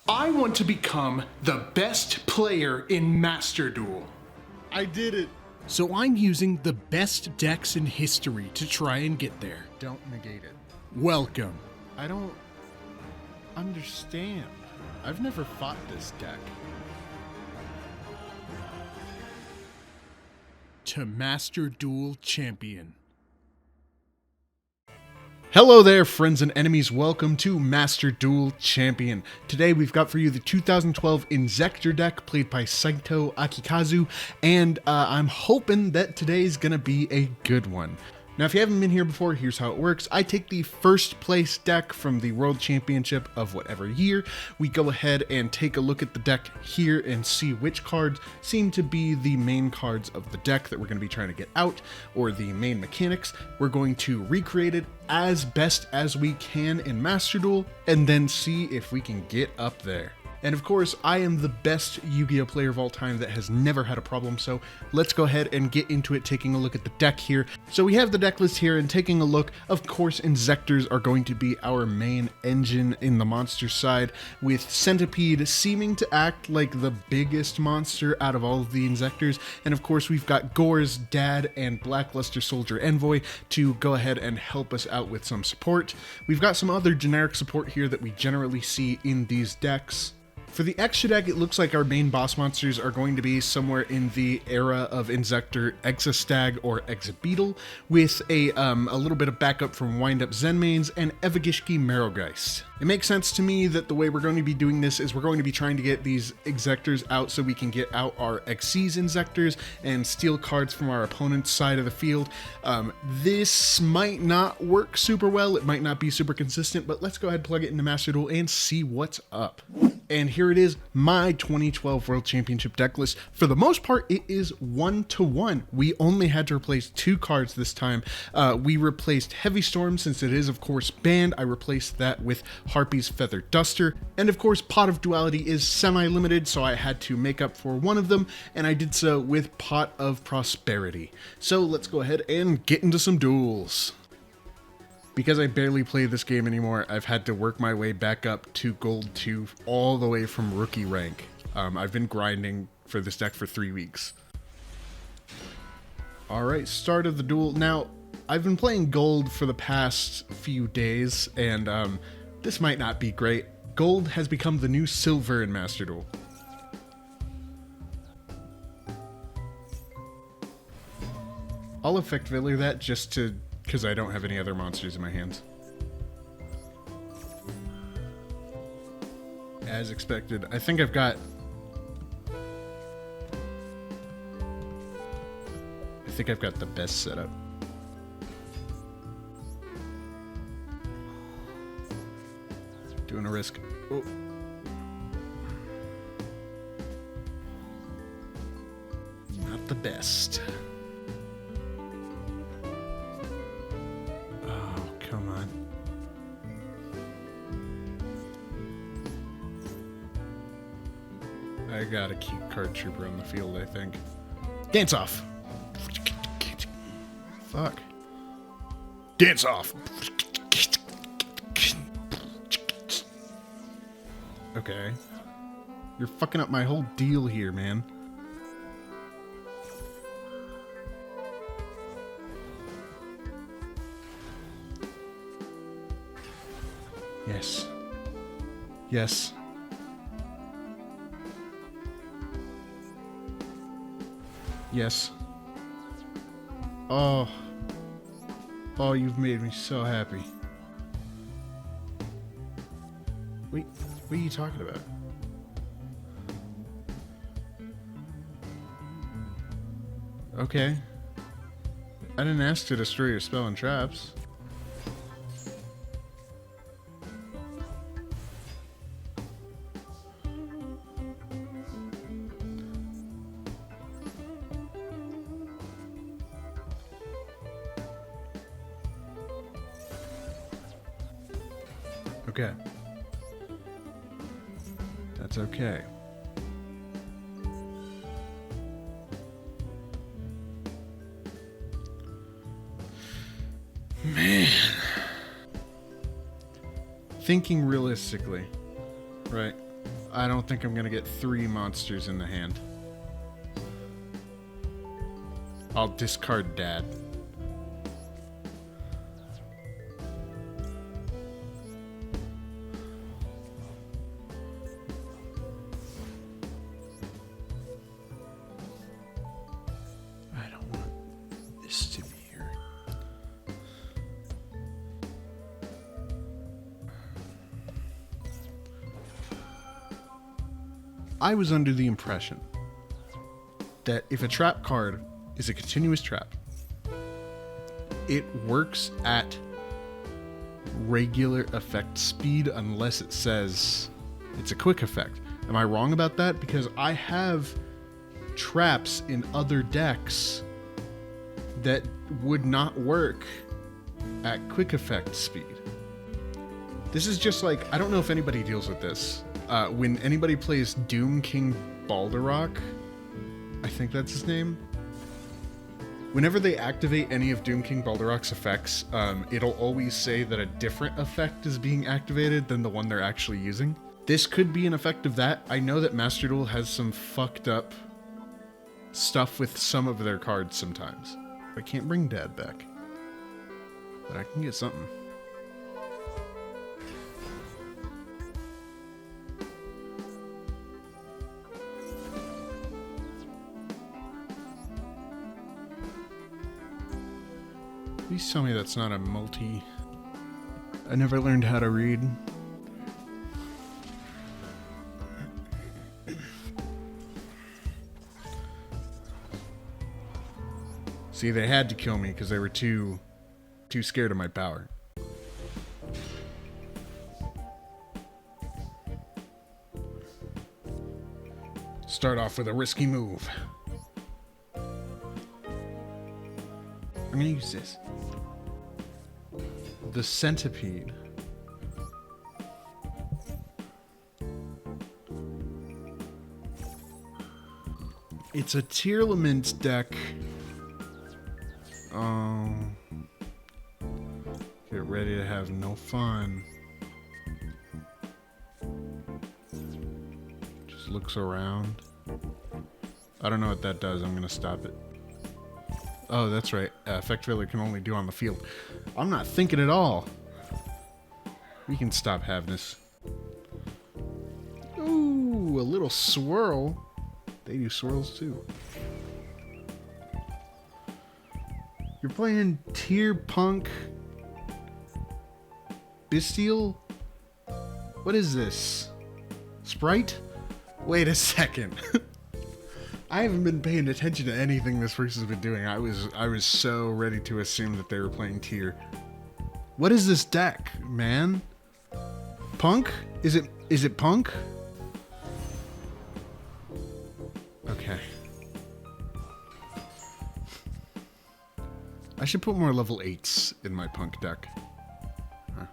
I want to become the best player in Master Duel. I did it. So I'm using the best decks in history to try and get there. Don't negate it. Welcome I don't understand. I've never fought this deck. to Master Duel Champion. Hello there, friends and enemies. Welcome to Master Duel Champion. Today we've got for you the 2012 Inzektor deck played by Saito Akikazu, and I'm hoping that today's gonna be a good one. Now, if you haven't been here before, here's how it works. I take the first place deck from the World Championship of whatever year. We go ahead and take a look at the deck here and see which cards seem to be the main cards of the deck that we're going to be trying to get out, or the main mechanics. We're going to recreate it as best as we can in Master Duel, and then see if we can get up there. And of course, I am the best Yu-Gi-Oh player of all time that has never had a problem, so let's go ahead and get into it, taking a look at the deck here. So we have the deck list here, and taking a look, of course, Inzektors are going to be our main engine in the monster side, with Centipede seeming to act like the biggest monster out of all of the Inzektors, and of course we've got Gore's dad and Blackluster Soldier Envoy to go ahead and help us out with some support. We've got some other generic support here that we generally see in these decks. For the extra deck, it looks like our main boss monsters are going to be somewhere in the era of Inzektor Exastag or Exabeetle, with a little bit of backup from Wind-Up Zenmains and Evagishki Marrowgeist. It makes sense to me that the way we're going to be doing this is we're going to be trying to get these Inzektors out so we can get out our Xyz Inzektors and steal cards from our opponent's side of the field. This might not work super well, it might not be super consistent, but let's go ahead and plug it into Master Duel and see what's up. And here it is, my 2012 World Championship deck list. For the most part, it is 1-to-1. We only had to replace 2 cards this time. We replaced Heavy Storm, since it is, of course, banned. I replaced that with Harpy's Feather Duster. And of course, Pot of Duality is semi-limited, so I had to make up for one of them, and I did so with Pot of Prosperity. So let's go ahead and get into some duels. Because I barely play this game anymore, I've had to work my way back up to Gold 2 all the way from Rookie rank. I've been grinding for this deck for 3 weeks. Alright, start of the duel. Now, I've been playing Gold for the past few days, and this might not be great. Gold has become the new Silver in Master Duel. I'll effect Veiler that just to... because I don't have any other monsters in my hands. As expected, I think I've got... the best setup. Doing a risk. Oh. Not the best. Come on. I gotta keep Card Trooper on the field, I think. Dance off! Fuck. Dance off! Okay. You're fucking up my whole deal here, man. Yes. Yes. Yes. Oh. Oh, you've made me so happy. Wait, what are you talking about? Okay. I didn't ask to destroy your spell and traps. Okay. That's okay. Man. Thinking realistically, right? I don't think I'm gonna get 3 monsters in the hand. I'll discard Dad. I don't want this to be here. I was under the impression that if a trap card is a continuous trap, it works at regular effect speed unless it says it's a quick effect. Am I wrong about that? Because I have traps in other decks that would not work at quick effect speed. This is just like, I don't know if anybody deals with this. When anybody plays Doom King Balderrock, I think that's his name. Whenever they activate any of Doom King Balderrock's effects, it'll always say that a different effect is being activated than the one they're actually using. This could be an effect of that. I know that Master Duel has some fucked up stuff with some of their cards sometimes. I can't bring Dad back, but I can get something. Please tell me that's not a multi... I never learned how to read. See, they had to kill me because they were too scared of my power. Start off with a risky move. I'm gonna use this. The Centipede. It's a Tearlament deck. Get ready to have no fun. Just looks around. I don't know what that does. I'm gonna stop it. Oh, that's right. Effect failure can only do on the field. I'm not thinking at all. We can stop having this. Ooh, a little swirl. They do swirls too. You're playing Tier Punk Bestial? What is this? Sprite? Wait a second. I haven't been paying attention to anything this person's been doing. I was so ready to assume that they were playing Tier. What is this deck, man? Punk? Is it Punk? Okay. I should put more level 8s in my Punk deck. Huh.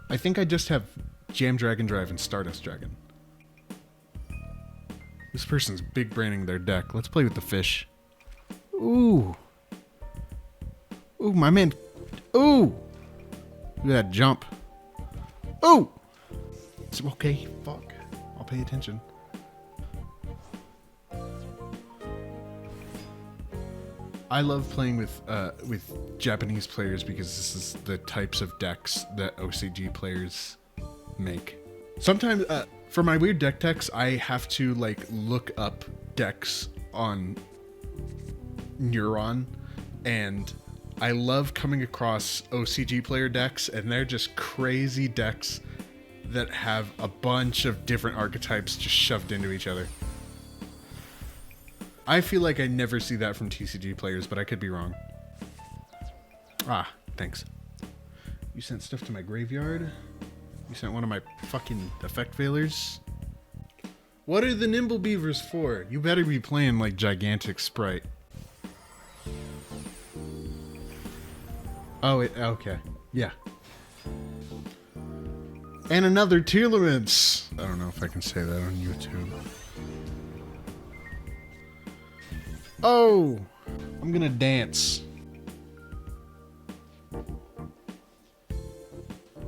I think I just have Jam Dragon Drive and Stardust Dragon. This person's big braining their deck. Let's play with the fish. Ooh. Ooh, my man. Ooh. Look at that jump. Ooh. It's okay. Fuck. I'll pay attention. I love playing with Japanese players because this is the types of decks that OCG players make. Sometimes, for my weird deck techs, I have to like look up decks on Neuron, and I love coming across OCG player decks, and they're just crazy decks that have a bunch of different archetypes just shoved into each other. I feel like I never see that from TCG players, but I could be wrong. Ah, thanks. You sent stuff to my graveyard? You sent one of my fucking effect failures? What are the Nimble Beavers for? You better be playing like Gigantic Sprite. Oh, okay. Yeah. And another Tearlaments! I don't know if I can say that on YouTube. Oh! I'm gonna dance.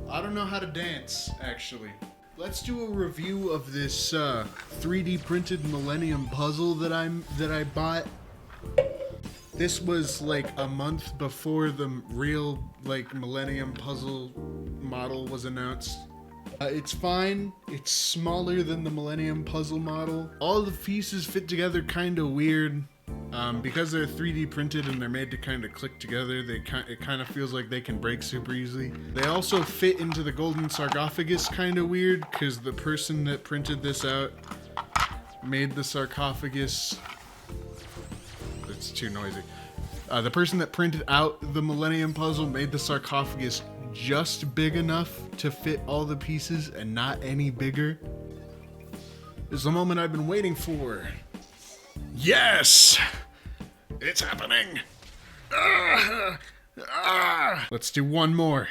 I don't don't know how to dance, actually. Let's do a review of this 3D printed Millennium puzzle that I bought. This was like a month before the real like Millennium puzzle model was announced. It's fine. It's smaller than the Millennium puzzle model. All the pieces fit together kind of weird. Because they're 3D printed and they're made to kind of click together, it kind of feels like they can break super easily. They also fit into the golden sarcophagus kind of weird, because the person that printed this out made the sarcophagus... It's too noisy. The person that printed out the Millennium puzzle made the sarcophagus just big enough to fit all the pieces and not any bigger. This is the moment I've been waiting for. Yes! It's happening! Let's do one more.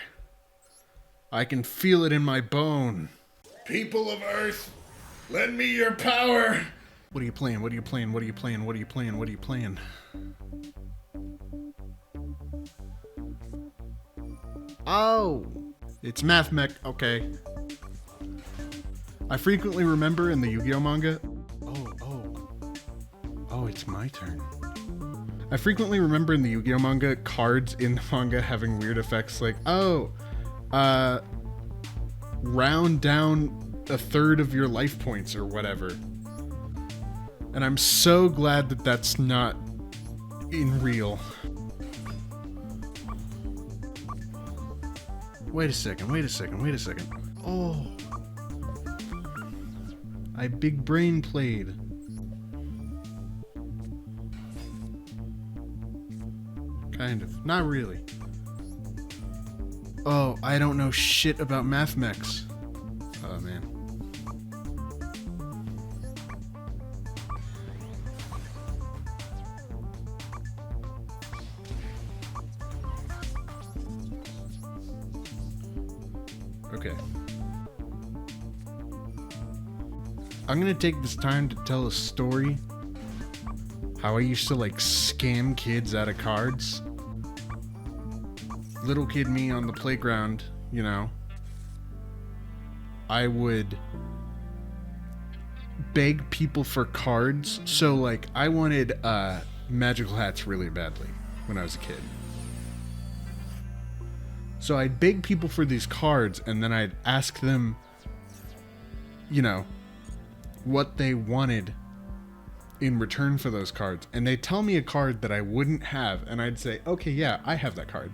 I can feel it in my bone. People of Earth, lend me your power! What are you playing? What are you playing? What are you playing? What are you playing? What are you playing? Oh! It's Math Mech. Okay. I frequently remember in the Yu-Gi-Oh manga... Oh, it's my turn. I frequently remember in the Yu-Gi-Oh manga, cards in the manga having weird effects like, round down a third of your life points or whatever. And I'm so glad that that's not in real. Wait a second. Oh. I big brain played. Kind of. Not really. Oh, I don't know shit about math mechs. Oh, man. Okay. I'm gonna take this time to tell a story. How I used to, like, scam kids out of cards. Little kid me on the playground, you know. I would beg people for cards. So, like, I wanted magical hats really badly when I was a kid. So I'd beg people for these cards, and then I'd ask them, you know, what they wanted in return for those cards. And they'd tell me a card that I wouldn't have, and I'd say, okay, yeah, I have that card.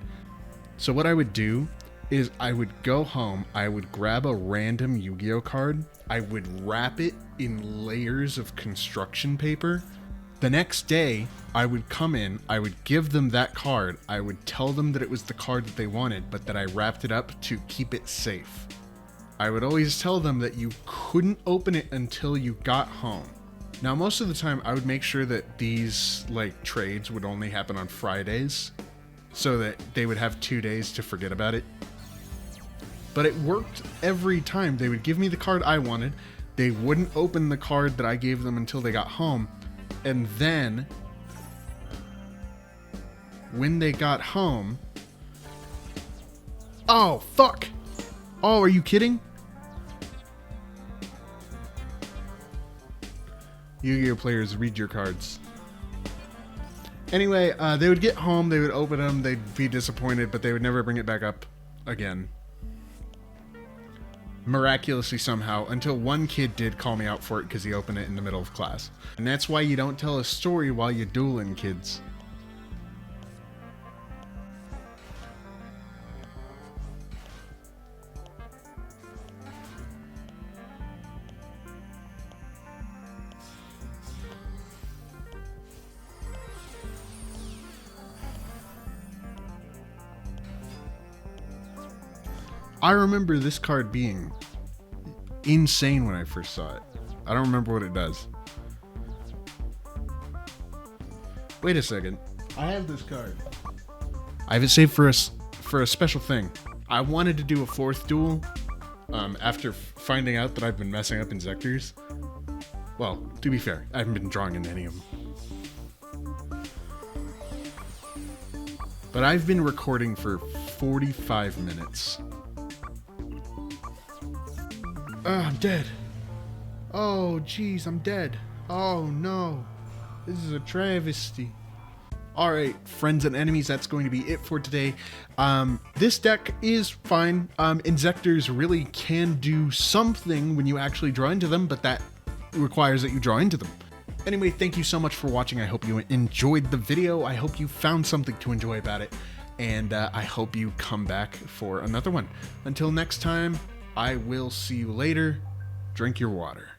So what I would do is I would go home, I would grab a random Yu-Gi-Oh card, I would wrap it in layers of construction paper. The next day, I would come in, I would give them that card, I would tell them that it was the card that they wanted, but that I wrapped it up to keep it safe. I would always tell them that you couldn't open it until you got home. Now, most of the time, I would make sure that these, like, trades would only happen on Fridays, so that they would have 2 days to forget about it. But it worked every time. They would give me the card I wanted, they wouldn't open the card that I gave them until they got home, and then, when they got home... Oh, fuck! Oh, are you kidding? Yu-Gi-Oh players, read your cards. Anyway, they would get home, they would open them, they'd be disappointed, but they would never bring it back up again. Miraculously somehow, until one kid did call me out for it because he opened it in the middle of class. And that's why you don't tell a story while you're dueling, kids. I remember this card being insane when I first saw it. I don't remember what it does. Wait a second. I have this card. I have it saved for a special thing. I wanted to do a fourth duel after finding out that I've been messing up Inzektors. Well, to be fair, I haven't been drawing into any of them. But I've been recording for 45 minutes. I'm dead. Oh, jeez, I'm dead. Oh, no. This is a travesty. Alright, friends and enemies, that's going to be it for today. This deck is fine. Inzektors really can do something when you actually draw into them, but that requires that you draw into them. Anyway, thank you so much for watching. I hope you enjoyed the video. I hope you found something to enjoy about it. And I hope you come back for another one. Until next time, I will see you later. Drink your water.